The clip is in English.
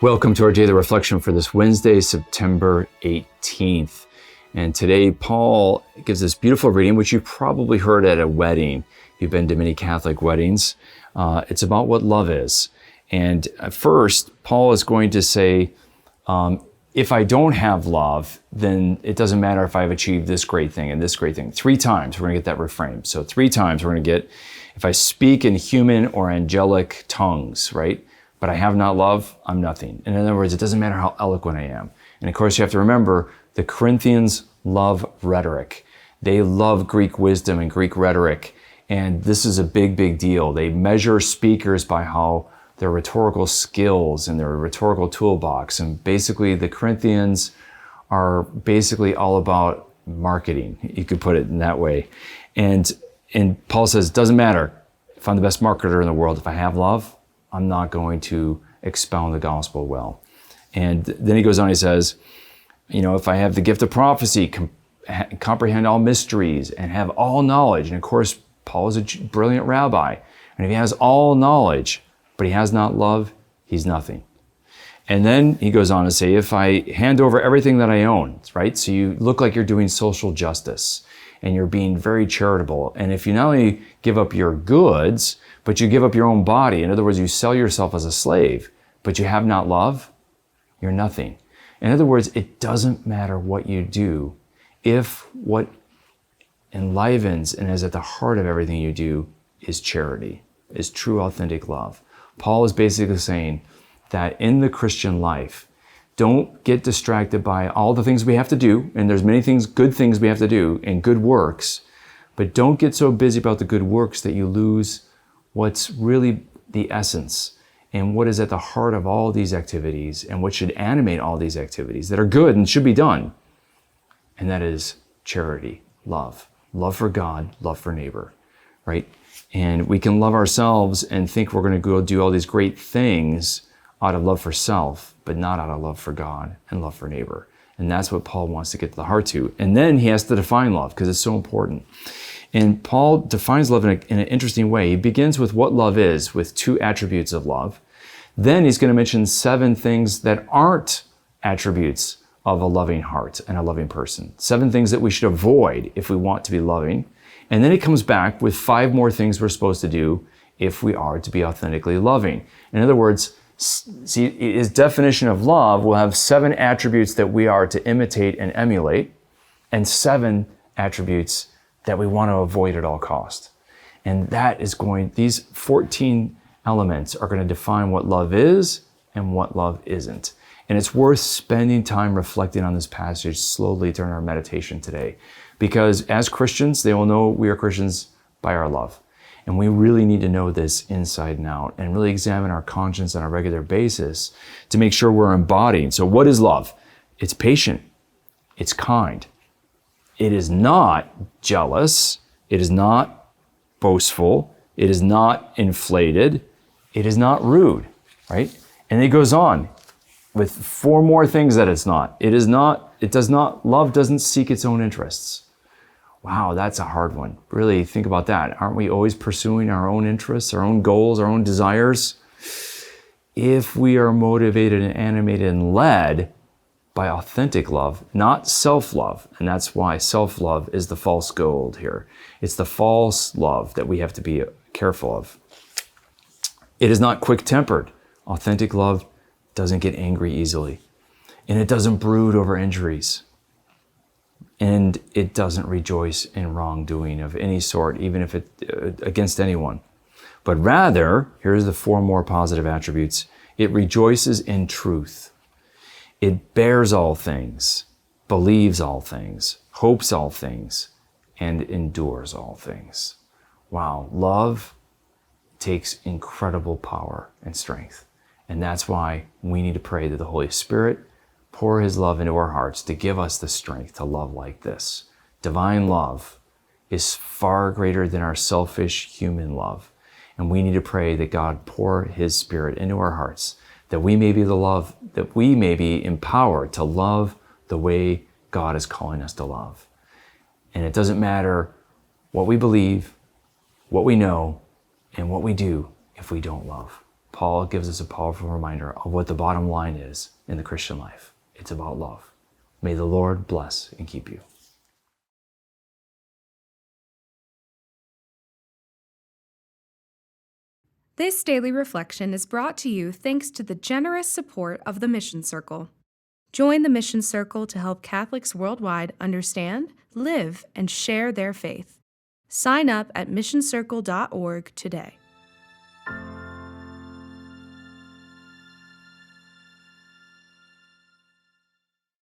Welcome to our daily reflection for this Wednesday, September 18th. And today, Paul gives this beautiful reading, which you've probably heard at a wedding. You've been to many Catholic weddings. It's about what love is. And first, Paul is going to say, if I don't have love, then it doesn't matter if I've achieved this great thing and this great thing. 3 times, we're going to get that reframed. So 3 times, we're going to get, if I speak in human or angelic tongues, right? But I have not love, I'm nothing. In other words, it doesn't matter how eloquent I am. And of course, you have to remember, the Corinthians love rhetoric. They love Greek wisdom and Greek rhetoric. And this is a big, big deal. They measure speakers by how their rhetorical skills and their rhetorical toolbox. And basically, the Corinthians are basically all about marketing. You could put it in that way. And Paul says, it doesn't matter if I'm the best marketer in the world. If I have love, I'm not going to expound the gospel well. And then he goes on, he says, if I have the gift of prophecy, comprehend all mysteries, and have all knowledge. And of course, Paul is a brilliant rabbi. And if he has all knowledge, but he has not love, he's nothing. And then he goes on to say, if I hand over everything that I own, right? So you look like you're doing social justice and you're being very charitable. And if you not only give up your goods, but you give up your own body, in other words, you sell yourself as a slave, but you have not love, you're nothing. In other words, it doesn't matter what you do if what enlivens and is at the heart of everything you do is charity, is true, authentic love. Paul is basically saying that in the Christian life, don't get distracted by all the things we have to do, and there's many things, good things we have to do, and good works, but don't get so busy about the good works that you lose what's really the essence and what is at the heart of all these activities and what should animate all these activities that are good and should be done. And that is charity, love. Love for God, love for neighbor, right? And we can love ourselves and think we're going to go do all these great things out of love for self, but not out of love for God and love for neighbor. And that's what Paul wants to get to the heart to. And then he has to define love because it's so important. And Paul defines love in an interesting way. He begins with what love is, with 2 attributes of love. Then he's going to mention 7 things that aren't attributes of a loving heart and a loving person. 7 things that we should avoid if we want to be loving. And then he comes back with 5 more things we're supposed to do if we are to be authentically loving. In other words, see, his definition of love will have 7 attributes that we are to imitate and emulate, and 7 attributes that we want to avoid at all costs. And these 14 elements are going to define what love is and what love isn't. And it's worth spending time reflecting on this passage slowly during our meditation today. Because as Christians, they will know we are Christians by our love. And we really need to know this inside and out and really examine our conscience on a regular basis to make sure we're embodying. So what is love? It's patient. It's kind. It is not jealous. It is not boastful. It is not inflated. It is not rude, right? And it goes on with 4 more things that it's not. Love doesn't seek its own interests. Wow, that's a hard one. Really think about that. Aren't we always pursuing our own interests, our own goals, our own desires? If we are motivated and animated and led by authentic love, not self-love, and that's why self-love is the false gold here. It's the false love that we have to be careful of. It is not quick-tempered. Authentic love doesn't get angry easily, and it doesn't brood over injuries. And it doesn't rejoice in wrongdoing of any sort, even if it against anyone. But rather, here's the 4 more positive attributes. It rejoices in truth. It bears all things, believes all things, hopes all things, and endures all things. Wow, love takes incredible power and strength. And that's why we need to pray that the Holy Spirit pour his love into our hearts to give us the strength to love like this. Divine love is far greater than our selfish human love. And we need to pray that God pour his Spirit into our hearts, that we may be empowered to love the way God is calling us to love. And it doesn't matter what we believe, what we know, and what we do if we don't love. Paul gives us a powerful reminder of what the bottom line is in the Christian life. It's about love. May the Lord bless and keep you. This daily reflection is brought to you thanks to the generous support of the Mission Circle. Join the Mission Circle to help Catholics worldwide understand, live, and share their faith. Sign up at missioncircle.org today.